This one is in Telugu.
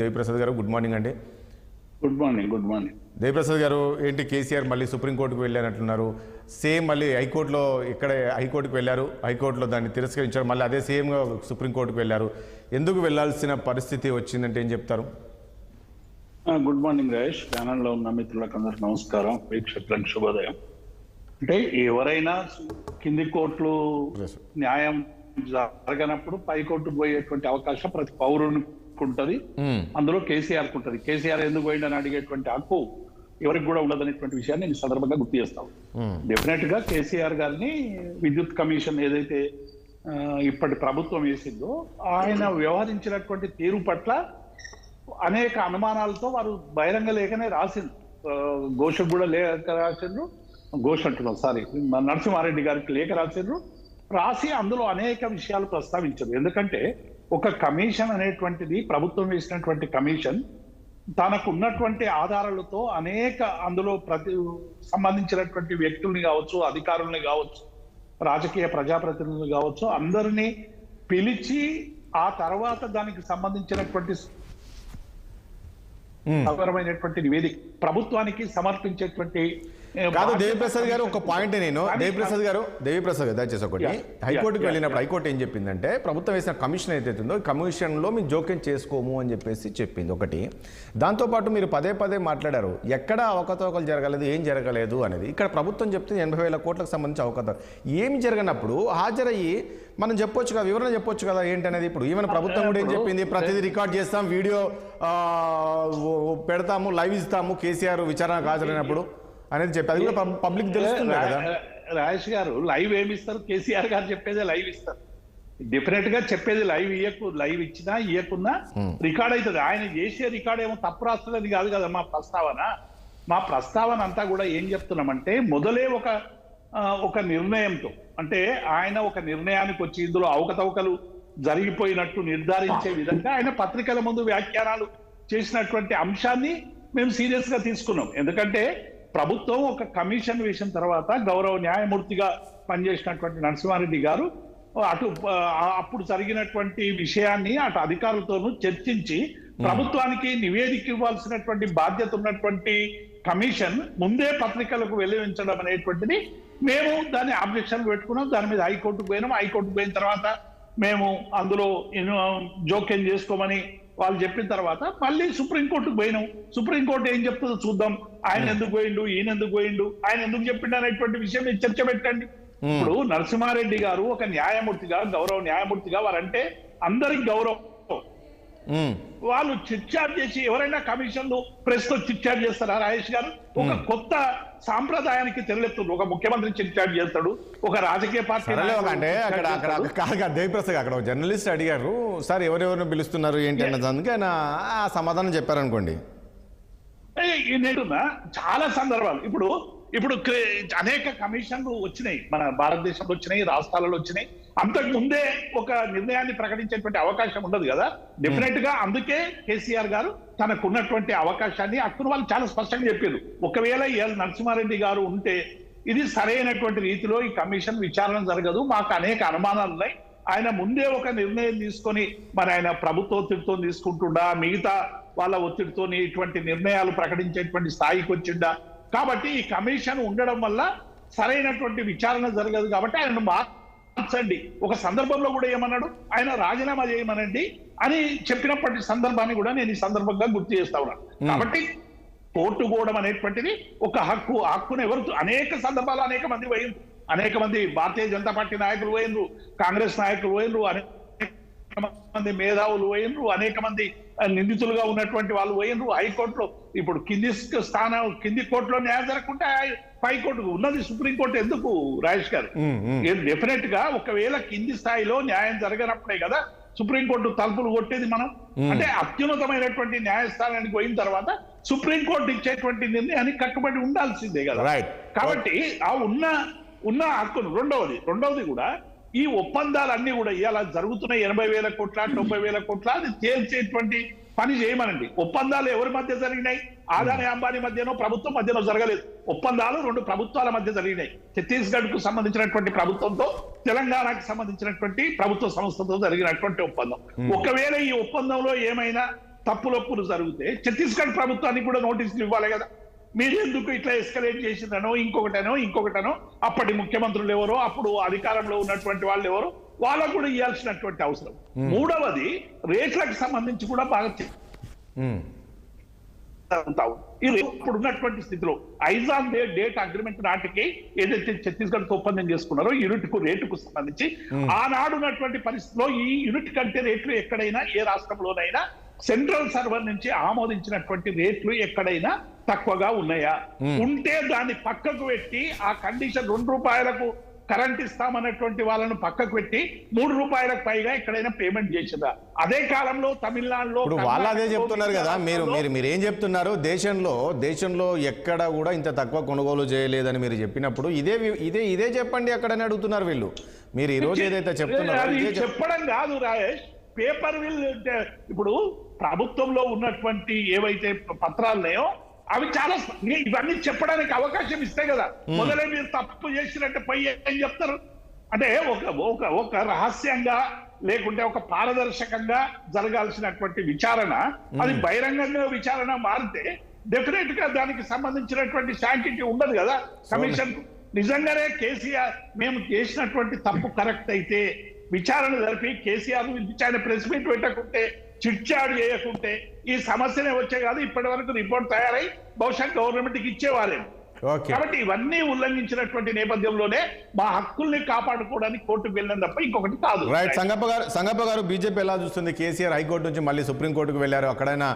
దేవిప్రసాద్ గారు గుడ్ మార్నింగ్ అండి. Good morning. Good morning Devi Prasad గారు, ఏంటి కేసీఆర్ మళ్ళీ సుప్రీంకోర్టుకు వెళ్ళారంటున్నారు. సేమ్ మళ్ళీ హైకోర్టులో ఇక్కడే హైకోర్టుకు వెళ్ళారు, హైకోర్టులో దాన్ని తిరస్కరించారు, మళ్ళీ అదే సేమ్గా సుప్రీంకోర్టుకు వెళ్ళారు. ఎందుకు వెళ్ళాల్సిన పరిస్థితి వచ్చిందంటే ఏం చెప్తారు? Good morning Rajesh. ఛానల్లో ఉన్న మిత్రులకు అందరికి నమస్కారం, వీక్షకులకు శుభోదయం. అంటే ఎవరైనా కింది కోర్టులు న్యాయం జరగనప్పుడు పై కోర్టుకు పోయేటువంటి అవకాశం ప్రతి పౌరునికి ఉంటుంది. అందులో కేసీఆర్ ఉంటుంది. కేసీఆర్ ఎందుకు పోయిందని అడిగేటువంటి హక్కు ఎవరికి కూడా ఉండదనేటువంటి విషయాన్ని నేను సందర్భంగా గుర్తు చేస్తాను. డెఫినెట్ గా కేసీఆర్ గారిని విద్యుత్ కమిషన్ ఏదైతే ఇప్పటి ప్రభుత్వం వేసిందో ఆయన వ్యవహరించినటువంటి తీరు పట్ల అనేక అనుమానాలతో వారు బహిరంగ లేఖనే రాసింది. ఘోషకు కూడా లేఖ రాసిండ్రు, ఘోష్ అంటున్నాం సారీ, నరసింహారెడ్డి గారికి లేఖ రాసిండ్రు. రాసి అందులో అనేక విషయాలు ప్రస్తావించారు. ఎందుకంటే ఒక కమిషన్ అనేటువంటిది, ప్రభుత్వం వేసినటువంటి కమిషన్ తనకు ఉన్నటువంటి ఆధారాలతో అనేక అందులో సంబంధించినటువంటి వ్యక్తుల్ని కావచ్చు, అధికారుల్ని కావచ్చు, రాజకీయ ప్రజాప్రతినిధులు కావచ్చు, అందరినీ పిలిచి ఆ తర్వాత దానికి సంబంధించినటువంటి సౌకర్యమైనటువంటి నివేదిక ప్రభుత్వానికి సమర్పించేటువంటి కాదు. దేవిప్రసాద్ గారు ఒక పాయింట్, నేను దేవిప్రసాద్ గారు దయచేసి ఒకటి, హైకోర్టుకు వెళ్ళినప్పుడు హైకోర్టు ఏం చెప్పిందంటే ప్రభుత్వం వేసిన కమిషన్ ఏదైతే ఉందో కమిషన్లో మేము జోక్యం చేసుకోము అని చెప్పేసి చెప్పింది ఒకటి. దాంతోపాటు మీరు పదే పదే మాట్లాడారు ఎక్కడ అవకతవకలు జరగలేదు, ఏం జరగలేదు అనేది. ఇక్కడ ప్రభుత్వం చెప్తే 80,000 కోట్లకు సంబంధించి అవకతవకలు ఏమి జరగనప్పుడు హాజరయ్యి మనం చెప్పొచ్చు కదా, వివరణ చెప్పొచ్చు కదా ఏంటనేది. ఇప్పుడు ఈవెన్ ప్రభుత్వం కూడా ఏం చెప్పింది, ప్రతిదీ రికార్డ్ చేస్తాం, వీడియో పెడతాము, లైవ్ ఇస్తాము కేసీఆర్ విచారణకు హాజరైనప్పుడు అనేది చెప్పి, అది కూడా పబ్లిక్ తెలుస్తుంది కదా. రాజేష్ గారు లైవ్ ఏమి ఇస్తారు? కేసీఆర్ గారు చెప్పేదే లైవ్ ఇస్తారు. డెఫినెట్ గా చెప్పేది లైవ్ ఇచ్చినా ఇయ్యకున్నా రికార్డ్ అవుతుంది. ఆయన చేసే రికార్డ్ ఏమో తప్పు రాస్తుందని కాదు కదా మా ప్రస్తావన అంతా కూడా ఏం చెప్తున్నామంటే మొదలే ఒక నిర్ణయంతో, అంటే ఆయన ఒక నిర్ణయానికి వచ్చి ఇందులో అవకతవకలు జరిగిపోయినట్టు నిర్ధారించే విధంగా ఆయన పత్రికల ముందు వ్యాఖ్యానాలు చేసినటువంటి అంశాన్ని మేము సీరియస్ గా తీసుకున్నాం. ఎందుకంటే ప్రభుత్వం ఒక కమిషన్ వేసిన తర్వాత గౌరవ న్యాయమూర్తిగా పనిచేసినటువంటి నరసింహారెడ్డి గారు అప్పుడు జరిగినటువంటి విషయాన్ని అటు అధికారులతోనూ చర్చించి ప్రభుత్వానికి నివేదిక ఇవ్వాల్సినటువంటి బాధ్యత ఉన్నటువంటి కమిషన్ ముందే పత్రికలకు వెలువరించడం అనేటువంటిది మేము దాన్ని ఆబ్జెక్షన్ పెట్టుకున్నాం. దాని మీద హైకోర్టుకు పోయినాం. హైకోర్టుకు పోయిన తర్వాత మేము అందులో జోక్యం చేసుకోమని వాళ్ళు చెప్పిన తర్వాత మళ్ళీ సుప్రీంకోర్టుకు పోయినాం. సుప్రీంకోర్టు ఏం చెప్తుందో చూద్దాం. ఆయన ఎందుకు పోయిండు, ఈయన ఎందుకు పోయిండు, ఆయన ఎందుకు చెప్పిండు అనేటువంటి విషయం మీరు చర్చ పెట్టండి. ఇప్పుడు నరసింహారెడ్డి గారు ఒక న్యాయమూర్తిగా, గౌరవ న్యాయమూర్తిగా వారంటే అందరికి గౌరవం. వాళ్ళు చిట్చాట్ చేసి ఎవరైనా కమిషన్లు ప్రెస్ తో చిట్చాట్ చేస్తారా రాజేష్ గారు? ఒక కొత్త సాంప్రదాయానికి తెరలేస్తుంది. ఒక ముఖ్యమంత్రి చిట్చాట్ చేస్తాడు, ఒక రాజకీయ పార్టీ అంటే అక్కడ దేవిప్రసాద్ అక్కడ జర్నలిస్ట్ అడిగారు, సార్ ఎవరెవరిని పిలుస్తున్నారు ఏంటి అన్నది, అందుకే ఆయన ఆ సమాధానం చెప్పారనుకోండి. చాలా సందర్భాలు ఇప్పుడు అనేక కమిషన్లు వచ్చినాయి, మన భారతదేశంలో వచ్చినాయి, రాష్ట్రాలలో వచ్చినాయి. అంతకు ముందే ఒక నిర్ణయాన్ని ప్రకటించేటువంటి అవకాశం ఉండదు కదా. డెఫినెట్ గా అందుకే కేసీఆర్ గారు తనకున్నటువంటి అవకాశాన్ని హక్కును వాళ్ళు చాలా స్పష్టంగా చెప్పారు. ఒకవేళ నరసింహారెడ్డి గారు ఉంటే ఇది సరైనటువంటి రీతిలో ఈ కమిషన్ విచారణ జరగదు, మాకు అనేక అనుమానాలు ఉన్నాయి, ఆయన ముందే ఒక నిర్ణయం తీసుకొని మరి ఆయన ప్రభుత్వ ఒత్తిడితో తీసుకుంటుండా, మిగతా వాళ్ళ ఒత్తిడితో ఇటువంటి నిర్ణయాలు ప్రకటించేటువంటి స్థాయికి వచ్చిండా. కాబట్టి ఈ కమిషన్ ఉండడం వల్ల సరైనటువంటి విచారణ జరగదు కాబట్టి ఆయన మార్చండి. ఒక సందర్భంలో కూడా ఏమన్నాడు, ఆయన రాజీనామా చేయమనండి అని చెప్పినప్పటి సందర్భాన్ని కూడా నేను ఈ సందర్భంగా గుర్తు చేస్తా ఉన్నాను. కాబట్టి కోర్టు పోవడం అనేటువంటిది ఒక హక్కును ఎవరు అనేక సందర్భాలు అనేక మంది పోయిండ్రు, అనేక మంది భారతీయ జనతా పార్టీ నాయకులు పోయినరు, కాంగ్రెస్ నాయకులు పోయినరు, అనేక మంది మేధావులు పోయినరు, అనేక మంది నిందితులుగా ఉన్నటువంటి వాళ్ళు పోయినరు. హైకోర్టులో ఇప్పుడు కింది కోర్టులో న్యాయం జరగకుంటే పై కోర్టు ఉన్నది సుప్రీంకోర్టు ఎందుకు రాజేష్ గారు? డెఫినెట్ గా ఒకవేళ కింది స్థాయిలో న్యాయం జరగనప్పుడే కదా సుప్రీంకోర్టు తలుపులు కొట్టేది. మనం అంటే అత్యున్నతమైనటువంటి న్యాయస్థానానికి పోయిన తర్వాత సుప్రీంకోర్టు ఇచ్చేటువంటి నిర్ణయానికి కట్టుబడి ఉండాల్సిందే కదా. కాబట్టి ఆ ఉన్న హక్కును రెండవది కూడా ఈ ఒప్పందాలన్నీ కూడా ఇలా జరుగుతున్నాయి. 80,000 కోట్ల 90,000 కోట్ల అది తేల్చేటువంటి పని చేయమనండి. ఒప్పందాలు ఎవరి మధ్య జరిగినాయి? ఆదాని అంబానీ మధ్యనో ప్రభుత్వం మధ్యనో జరగలేదు. ఒప్పందాలు 2 ప్రభుత్వాల మధ్య జరిగినాయి. ఛత్తీస్గఢ్ కు సంబంధించినటువంటి ప్రభుత్వంతో తెలంగాణకు సంబంధించినటువంటి ప్రభుత్వ సంస్థతో జరిగినటువంటి ఒప్పందం. ఒకవేళ ఈ ఒప్పందంలో ఏమైనా తప్పులొప్పులు జరిగితే ఛత్తీస్గఢ్ ప్రభుత్వానికి కూడా నోటీసులు ఇవ్వాలి కదా. మీరు ఎందుకు ఇట్లా ఎస్కలేట్ చేసిందనో ఇంకొకటనో అప్పటి ముఖ్యమంత్రులు ఎవరో అప్పుడు అధికారంలో ఉన్నటువంటి వాళ్ళు ఎవరో వాళ్ళకు కూడా ఇవ్వాల్సినటువంటి అవసరం. మూడవది రేట్లకు సంబంధించి కూడా బాగా ఇప్పుడు ఉన్నటువంటి స్థితిలో ఐజాన్ డేట్ అగ్రిమెంట్ నాటికి ఏదైతే ఛత్తీస్గఢ్ ఒప్పందం చేసుకున్నారో యూనిట్ రేటుకు సంబంధించి ఆనాడు ఉన్నటువంటి పరిస్థితిలో ఈ యూనిట్ కంటే రేట్లు ఎక్కడైనా ఏ రాష్ట్రంలోనైనా సెంట్రల్ సర్వర్ నుంచి ఆమోదించినటువంటి రేట్లు ఎక్కడైనా తక్కువగా ఉన్నాయా? ఉంటే దాన్ని పక్కకు పెట్టి ఆ కండిషన్ ₹2 కరెంట్ ఇస్తామన్నటువంటి వాళ్ళను పక్కకు పెట్టి ₹3 పైగా ఎక్కడైనా పేమెంట్ చేసిందా? అదే కాలంలో తమిళనాడులో ఇప్పుడు వాళ్ళు అదే చెప్తున్నారు కదా. మీరు ఏం చెప్తున్నారు? దేశంలో ఎక్కడ కూడా ఇంత తక్కువ కొనుగోలు చేయలేదని మీరు చెప్పినప్పుడు ఇదే చెప్పండి అక్కడని అడుగుతున్నారు వీళ్ళు. మీరు ఈ రోజు ఏదైతే చెప్తున్నారో చెప్పడం కాదు రాజేష్, పేపర్ విల్. ఇప్పుడు ప్రభుత్వంలో ఉన్నటువంటి ఏవైతే పత్రాలు ఉన్నాయో అవి చాలా ఇవన్నీ చెప్పడానికి అవకాశం ఇస్తే కదా. మొదలై మీరు తప్పు చేసినట్టు పై ఏం చెప్తారు అంటే ఒక రహస్యంగా లేకుంటే ఒక పారదర్శకంగా జరగాల్సినటువంటి విచారణ అది బహిరంగంగా విచారణ మారితే డెఫినెట్ గా దానికి సంబంధించినటువంటి శాంటిటీ ఉండదు కదా కమిషన్. నిజంగానే కేసీఆర్ మేము చేసినటువంటి తప్పు కరెక్ట్ అయితే విచారణ జరిపి కేసీఆర్ విచారణ ప్రెస్ మీట్ పెట్టకుంటే చిట్చాడు చేయకుంటే ఈ సమస్యనే వచ్చే కాదు. ఇప్పటి వరకు రిపోర్ట్ తయారై బహుశా గవర్నమెంట్ కి ఇచ్చేవారేమో. కాబట్టి ఇవన్నీ ఉల్లంఘించినటువంటి నేపథ్యంలోనే మా హక్కుల్ని కాపాడుకోవడానికి కోర్టుకు వెళ్ళడం తప్ప ఇంకొకటి కాదు. రైట్. సంగప్ప గారు బీజేపీ ఎలా చూస్తుంది? కేసీఆర్ హైకోర్టు నుంచి మళ్ళీ సుప్రీంకోర్టుకు వెళ్ళారు. అక్కడైనా